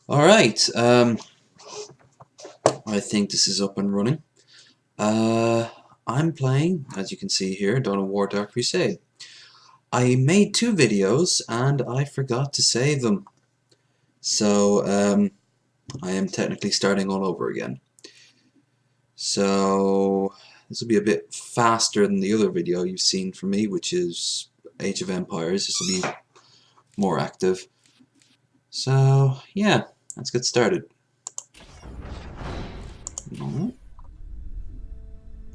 Alright, I think this is up and running. I'm playing, as you can see here, Dawn of War Dark Crusade. I made 2 videos and I forgot to save them. So, I am technically starting all over again. So, this will be a bit faster than the other video you've seen from me, which is Age of Empires. This will be more active. So, yeah, let's get started.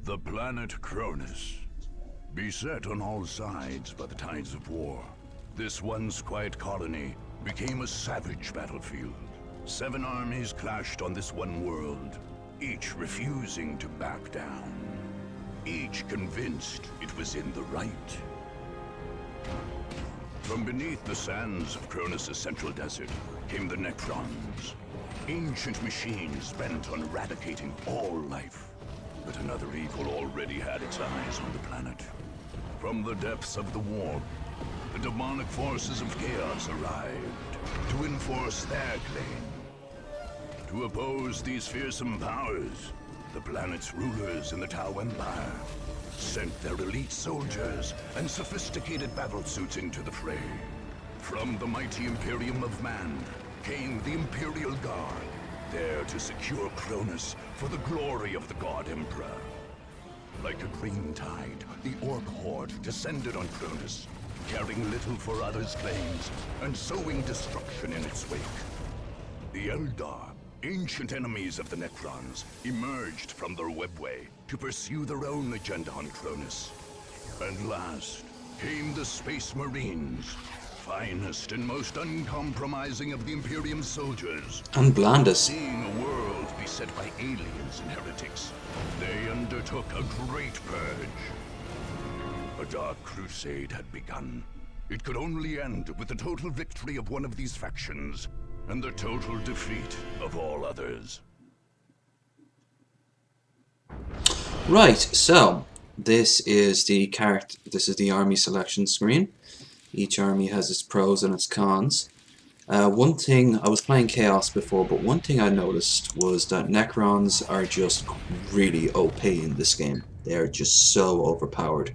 The planet Cronus, beset on all sides by the tides of war, this once quiet colony became a savage battlefield. 7 armies clashed on this one world, each refusing to back down, each convinced it was in the right. From beneath the sands of Cronus' central desert came the Necrons, ancient machines bent on eradicating all life. But another evil already had its eyes on the planet. From the depths of the warp, the demonic forces of chaos arrived to enforce their claim. To oppose these fearsome powers, the planet's rulers in the Tau Empire sent their elite soldiers and sophisticated battlesuits into the fray. From the mighty Imperium of Man came the Imperial Guard, there to secure Cronus for the glory of the God Emperor. Like a green tide, the Orc Horde descended on Cronus, caring little for others' claims and sowing destruction in its wake. The Eldar, ancient enemies of the Necrons, emerged from their webway to pursue their own agenda on Cronus. And last came the Space Marines, finest and most uncompromising of the Imperium soldiers. And blandest. Seeing a world beset by aliens and heretics, they undertook a great purge. A dark crusade had begun. It could only end with the total victory of one of these factions, and the total defeat of all others. Right, so this is the army selection screen. Each army has its pros and its cons. One thing, I was playing Chaos before, but one thing I noticed was that Necrons are just really OP in this game. They are just so overpowered.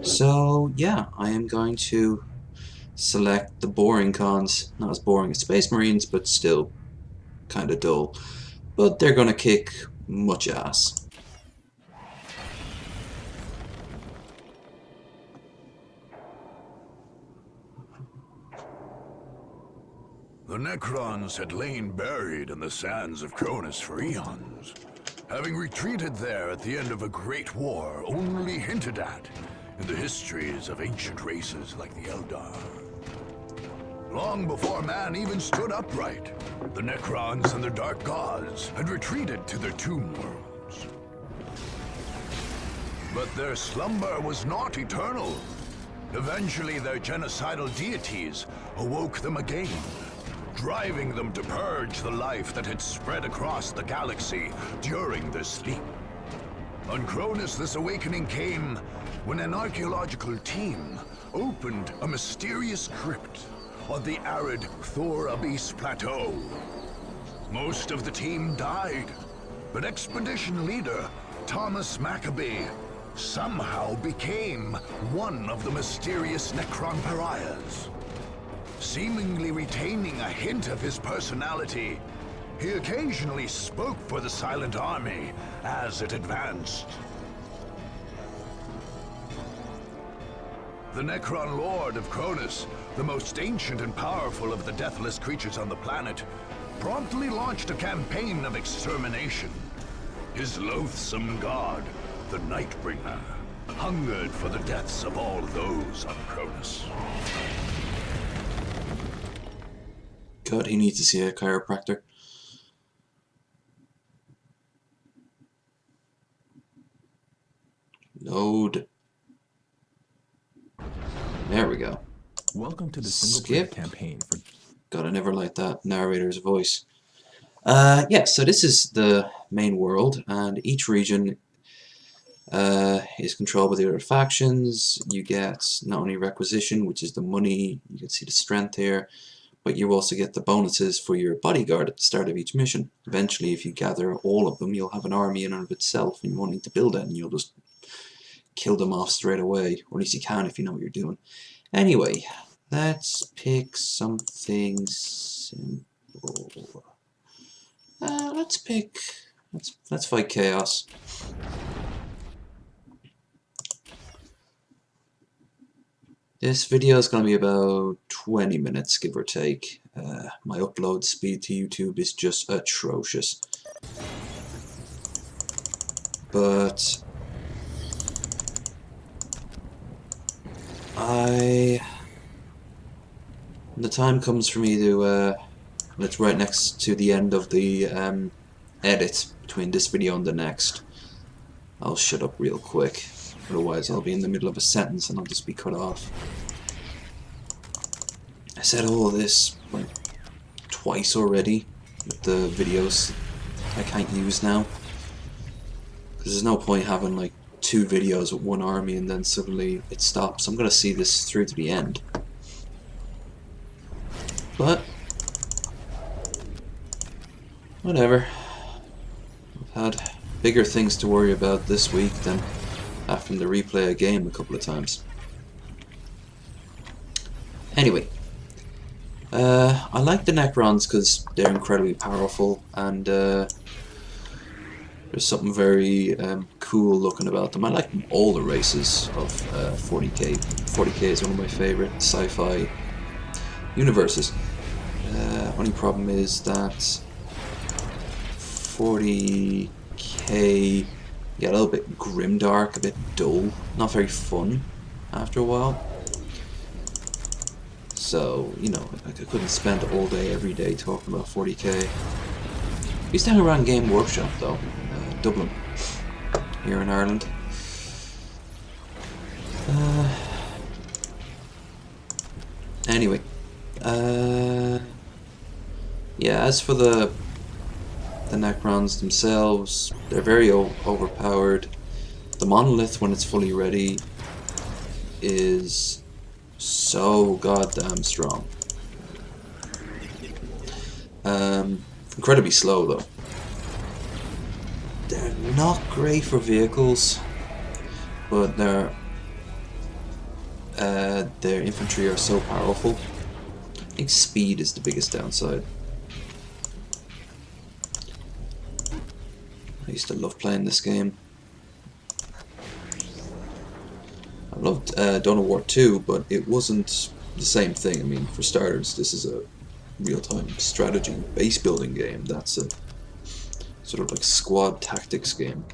So yeah, I am going to select the boring cons. Not as boring as Space Marines, but still kind of dull. But they're going to kick much ass. The Necrons had lain buried in the sands of Cronus for eons, having retreated there at the end of a great war only hinted at in the histories of ancient races like the Eldar. Long before man even stood upright, the Necrons and their dark gods had retreated to their tomb worlds. But their slumber was not eternal. Eventually their genocidal deities awoke them again, driving them to purge the life that had spread across the galaxy during their sleep. On Cronus, this awakening came when an archaeological team opened a mysterious crypt on the arid Thor Abyss Plateau. Most of the team died, but expedition leader Thomas Maccabee somehow became one of the mysterious Necron pariahs. Seemingly retaining a hint of his personality, he occasionally spoke for the Silent Army as it advanced. The Necron Lord of Cronus, the most ancient and powerful of the deathless creatures on the planet, promptly launched a campaign of extermination. His loathsome god, the Nightbringer, hungered for the deaths of all those on Cronus. God, he needs to see a chiropractor. Load. There we go. Welcome to the single-player campaign for... God, I never liked that narrator's voice. Yeah, so this is the main world, and each region is controlled by the other factions. You get not only requisition, which is the money, you can see the strength here, but you also get the bonuses for your bodyguard at the start of each mission. Eventually, if you gather all of them, you'll have an army in and of itself, and you won't need to build it, and you'll just kill them off straight away, or at least you can if you know what you're doing. Anyway, let's pick something simple. Let's fight Chaos. This video is going to be about 20 minutes, give or take. My upload speed to YouTube is just atrocious. But when the time comes for me to, it's right next to the end of the edit between this video and the next, I'll shut up real quick. Otherwise I'll be in the middle of a sentence and I'll just be cut off. I said all this like twice already with the videos I can't use now. Because there's no point having like 2 videos with one army and then suddenly it stops. I'm going to see this through to the end. But whatever. I've had bigger things to worry about this week than having to replay a game a couple of times. Anyway, I like the Necrons because they're incredibly powerful, and there's something very cool looking about them. I like all the races of 40k. 40k is one of my favorite sci-fi universes. Only problem is that 40k get a little bit grimdark, a bit dull, not very fun after a while. So, you know, I couldn't spend all day, every day talking about 40k. I used to hang around Game Workshop though, Dublin, here in Ireland. Anyway, yeah, as for the Necrons themselves, they're very overpowered. The monolith, when it's fully ready, is so goddamn strong. Incredibly slow though. They're not great for vehicles, but their infantry are so powerful. I think speed is the biggest downside. I used to love playing this game. I loved Dawn of War 2, but it wasn't the same thing. I mean, for starters, this is a real-time strategy base building game. That's a sort of like squad tactics game.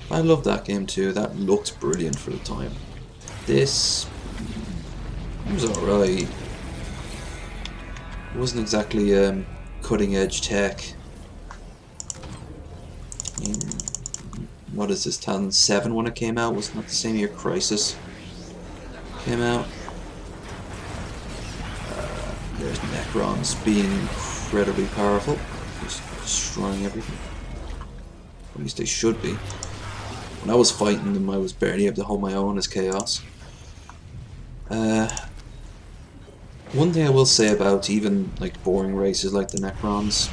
I loved that game too. That looked brilliant for the time. This was alright. It wasn't exactly cutting-edge tech. What is this, 2007 when it came out? Wasn't that the same year Crisis came out? There's Necrons being incredibly powerful, just destroying everything. At least they should be. When I was fighting them, I was barely able to hold my own as Chaos. One thing I will say about even like boring races like the Necrons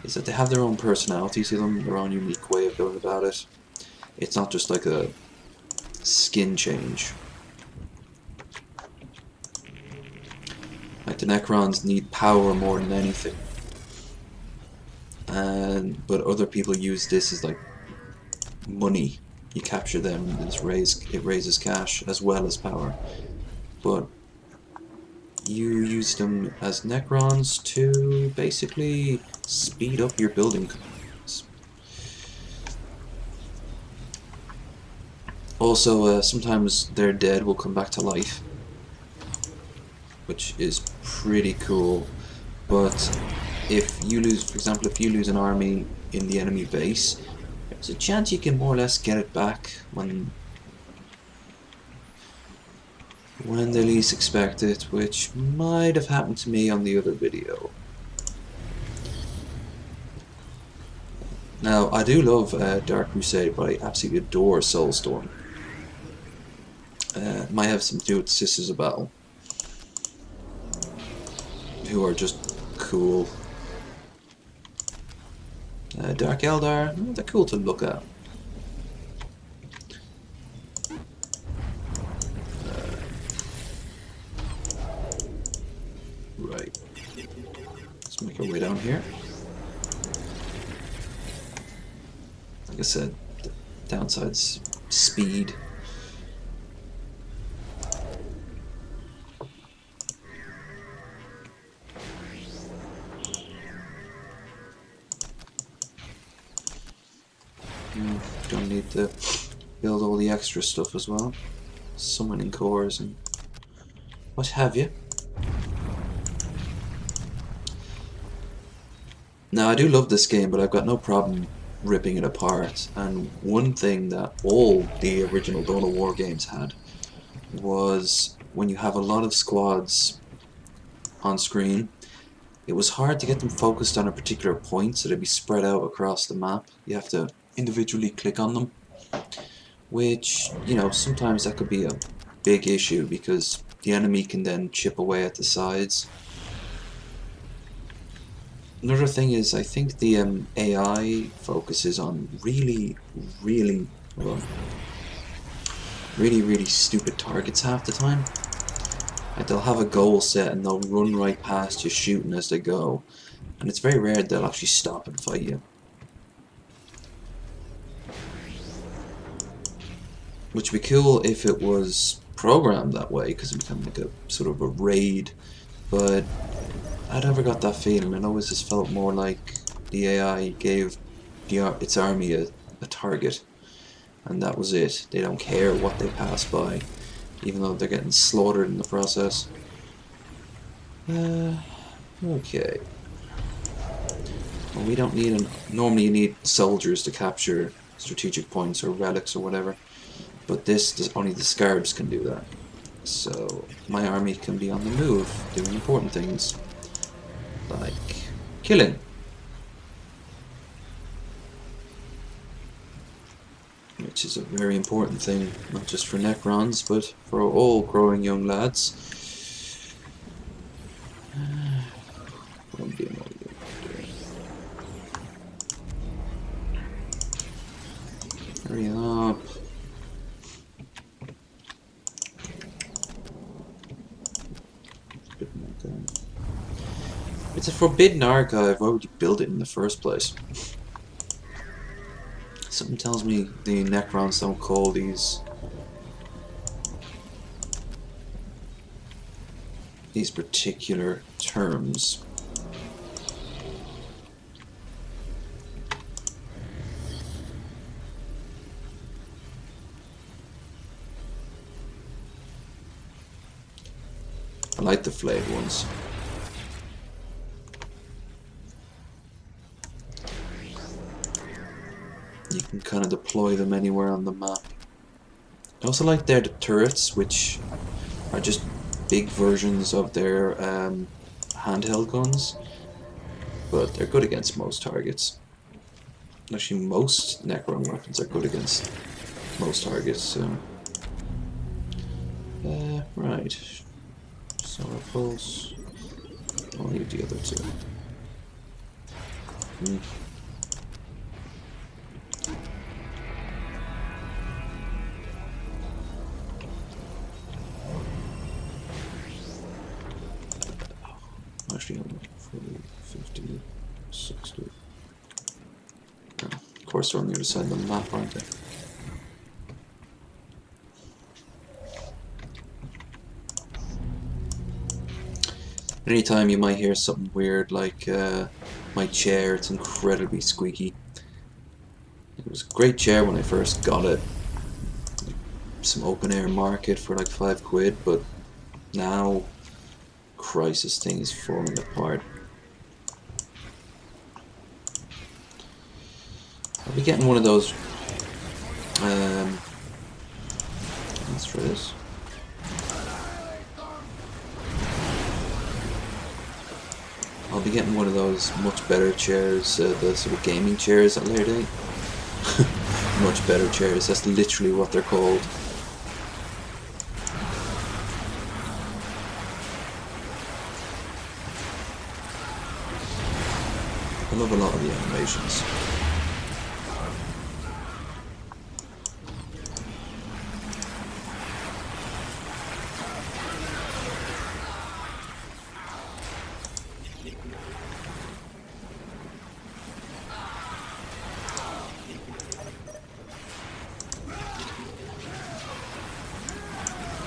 is that they have their own personality to them, their own unique way of going about it. It's not just like a skin change. Like the Necrons need power more than anything. But other people use this as like money. You capture them, it raises cash as well as power. But you use them as Necrons to basically speed up your building commands. Also, sometimes their dead will come back to life, which is pretty cool. But if you lose, for example, if you lose an army in the enemy base, there's a chance you can more or less get it back when they least expect it, which might have happened to me on the other video. Now, I do love Dark Crusade, but I absolutely adore Soulstorm. Might have some to do with Sisters of Battle. who are just cool. Dark Eldar, they're cool to look at. Right. Let's make our way down here. Like I said, the downside's speed. Gonna need to build all the extra stuff as well. Summoning cores and what have you. Now I do love this game, but I've got no problem ripping it apart. And one thing that all the original Dawn of War games had was when you have a lot of squads on screen, it was hard to get them focused on a particular point, so they'd be spread out across the map. You have to individually click on them, which, you know, sometimes that could be a big issue because the enemy can then chip away at the sides. Another thing is, I think the AI focuses on really stupid targets half the time. Like they'll have a goal set and they'll run right past you shooting as they go, and it's very rare they'll actually stop and fight you. Which would be cool if it was programmed that way, because it would become like a sort of a raid, but I never got that feeling. It always just felt more like the AI gave its army a target, and that was it. They don't care what they pass by, even though they're getting slaughtered in the process. Okay. Well, we don't need normally you need soldiers to capture strategic points or relics or whatever, but only the Scarabs can do that. So my army can be on the move, doing important things like killing. Which is a very important thing, not just for Necrons, but for all growing young lads. Hurry up. It's a forbidden archive. Why would you build it in the first place? Something tells me the Necrons don't call these particular terms. I like the flayed ones. You can kind of deploy them anywhere on the map. I also like the turrets, which are just big versions of their handheld guns, but they're good against most targets. Actually, most Necron weapons are good against most targets. So, right. Solar Pulse. I'll leave the other two. Actually, 40, 50, 60. Oh, of course, they're on the other side of the map, aren't they? Anytime you might hear something weird like my chair, it's incredibly squeaky. It was a great chair when I first got it. Like some open air market for like £5, but now, Christ, this thing is falling apart. I'll be getting one of those. Let's try this. I'll be getting one of those much better chairs, the sort of gaming chairs at a later date. Much better chairs, that's literally what they're called. I love a lot of the animations.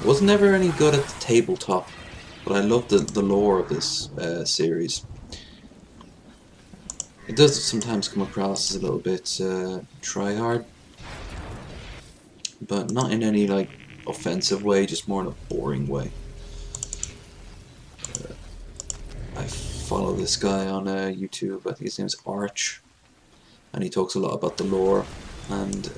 Wasn't ever any good at the tabletop, but I love the lore of this series. It does sometimes come across as a little bit try-hard, but not in any like offensive way, just more in a boring way. I follow this guy on YouTube. I think his name's Arch, and he talks a lot about the lore, and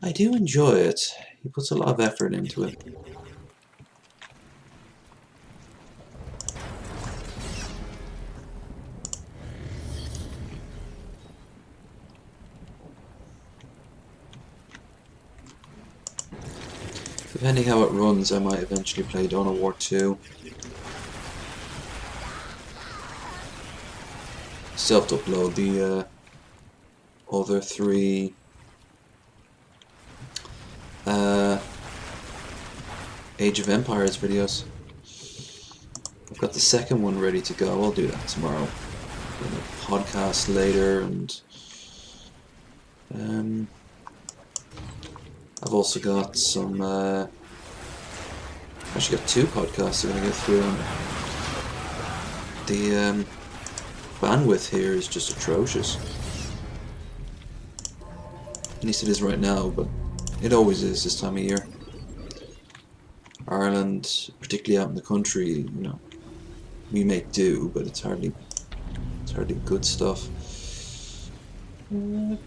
I do enjoy it. He puts a lot of effort into it. Depending how it runs, I might eventually play Dawn of War 2. Still have to upload the other 3 Age of Empires videos. I've got the second one ready to go. I'll do that tomorrow. And a podcast later, and I've also got some. I've actually got 2 podcasts I'm gonna get through. And the bandwidth here is just atrocious. At least it is right now, but it always is this time of year. Ireland, particularly out in the country, you know, we make do, but it's hardly good stuff. Did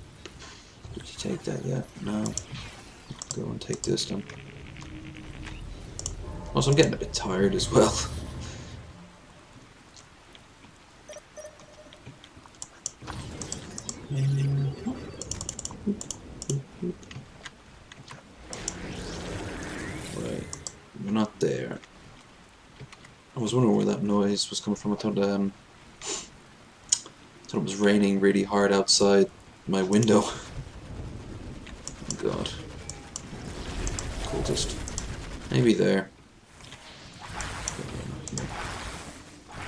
you take that yet? No. Go and take this then. Also, I'm getting a bit tired as well. Right, we're not there. I was wondering where that noise was coming from. I thought it was raining really hard outside my window. Oh God. Cultist. Maybe there.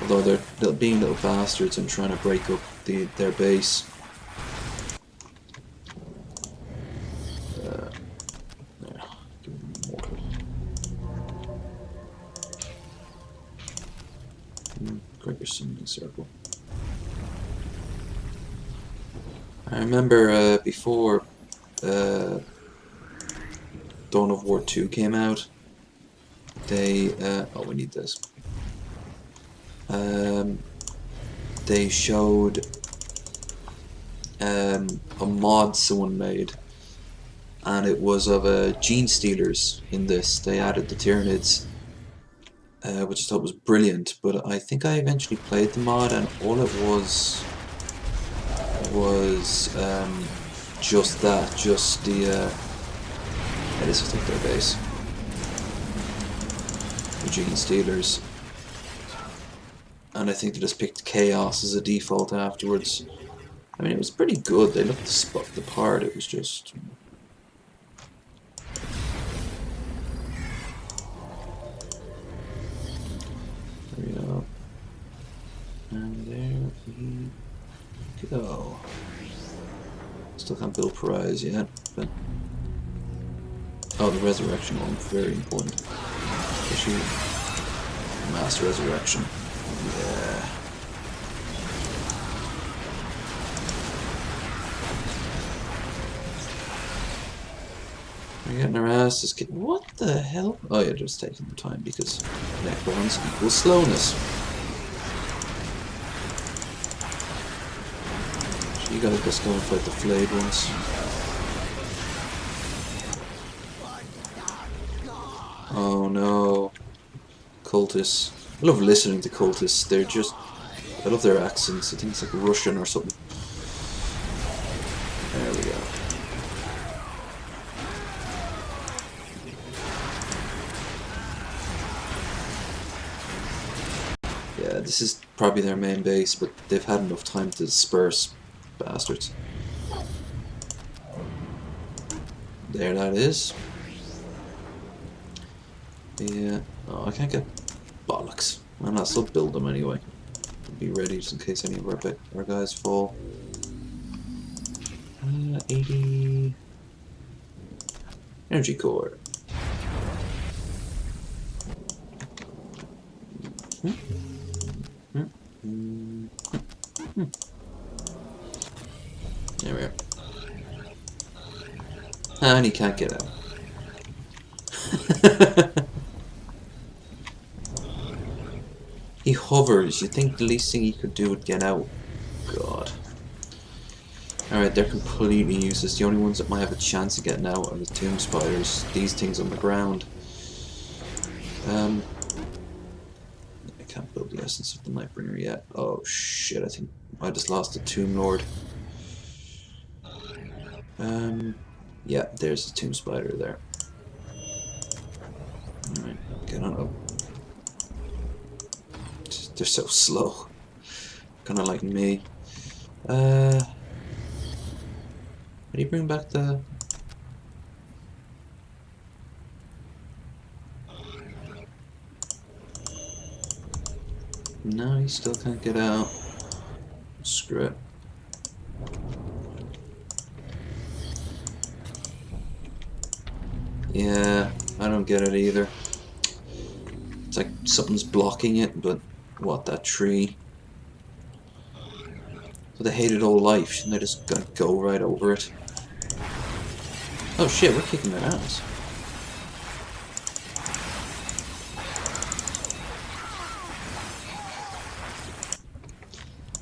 Although they're being little bastards and trying to break up their base. There. Give them mortal. Gregor summoning circle. I remember before Dawn of War 2 came out, they oh, we need this. They showed a mod someone made, and it was of gene stealers in this. They added the Tyranids, which I thought was brilliant, but I think I eventually played the mod, and all it was just that, just the it is, I think, their base. The gene stealers. And I think they just picked Chaos as a default afterwards. I mean, it was pretty good. They looked the part. It was just... There we go. And there we go. Still can't build Pariahs yet, but... Oh, the resurrection one, very important. Especially mass resurrection. Yeah. We're getting our asses kicked. What the hell? Oh yeah, just taking the time because Necrons equals slowness. So you gotta just go and fight the flayed ones. Oh no. Cultists. I love listening to cultists. They're just... I love their accents. I think it's like Russian or something. There we go. Yeah, this is probably their main base, but they've had enough time to disperse. Bastards. There that is. Yeah. Oh, I can't get bollocks. Well, I'll still build them anyway. Be ready just in case any of our guys fall. 80 energy core. There we are. And he can't get out. He hovers. You'd think the least thing he could do would get out. God. Alright, they're completely useless. The only ones that might have a chance of getting out are the tomb spiders. These things on the ground. I can't build the essence of the Nightbringer yet. Oh shit, I think I just lost the Tomb Lord. Yeah, there's the tomb spider there. Alright, get on up. They're so slow. Kinda like me. How do you bring back the... No, he still can't get out. Screw it. Yeah, I don't get it either. It's like something's blocking it, but what, that tree? So they hate it all life, shouldn't they just go right over it? Oh shit, we're kicking their ass.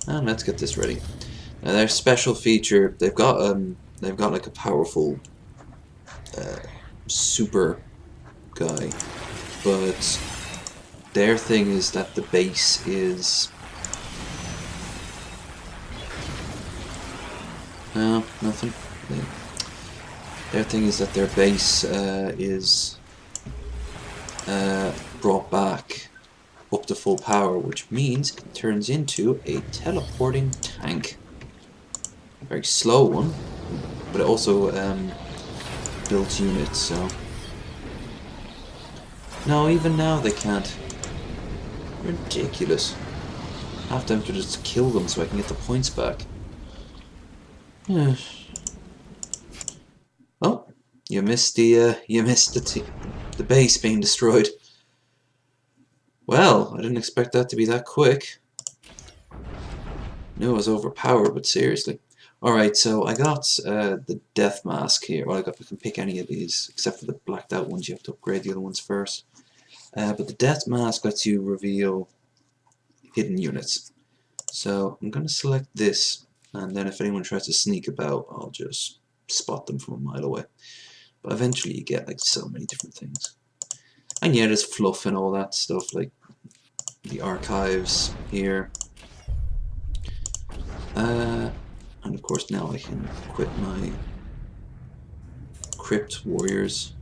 And let's get this ready. Now their special feature, they've got like a powerful super guy, but their thing is that the base is no, nothing. Their thing is that their base is brought back up to full power, which means it turns into a teleporting tank. A very slow one, but it also built units, so... No, even now they can't. Ridiculous. I have to just kill them so I can get the points back. Oh, you missed the base being destroyed. Well, I didn't expect that to be that quick. Knew it was overpowered, but seriously. Alright, so I got the death mask here. Well, I can pick any of these, except for the blacked out ones. You have to upgrade the other ones first. But the death mask lets you reveal hidden units. So I'm going to select this, and then if anyone tries to sneak about, I'll just spot them from a mile away. But eventually you get like so many different things. And yeah, there's fluff and all that stuff, like the archives here. And of course now I can quit my Crypt Warriors.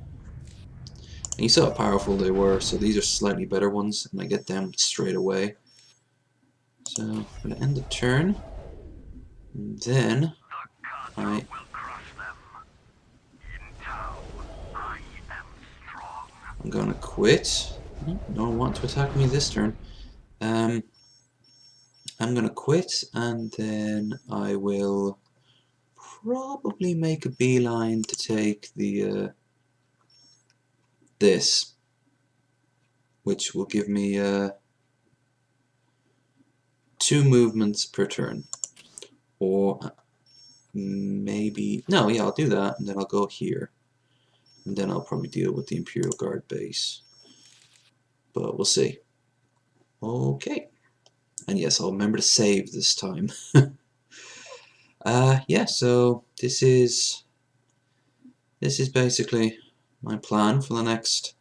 And you saw how powerful they were, so these are slightly better ones, and I get them straight away. So I'm going to end the turn, and then I'm going to quit. No one wants to attack me this turn. I'm going to quit, and then I will probably make a beeline to take the this, which will give me 2 movements per turn, or maybe no, yeah, I'll do that, and then I'll go here, and then I'll probably deal with the Imperial Guard base, but we'll see. Okay. And yes, I'll remember to save this time. Yeah, so this is basically my plan for the next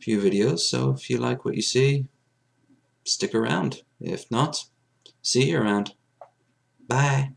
few videos. So if you like what you see, stick around. If not, see you around. Bye.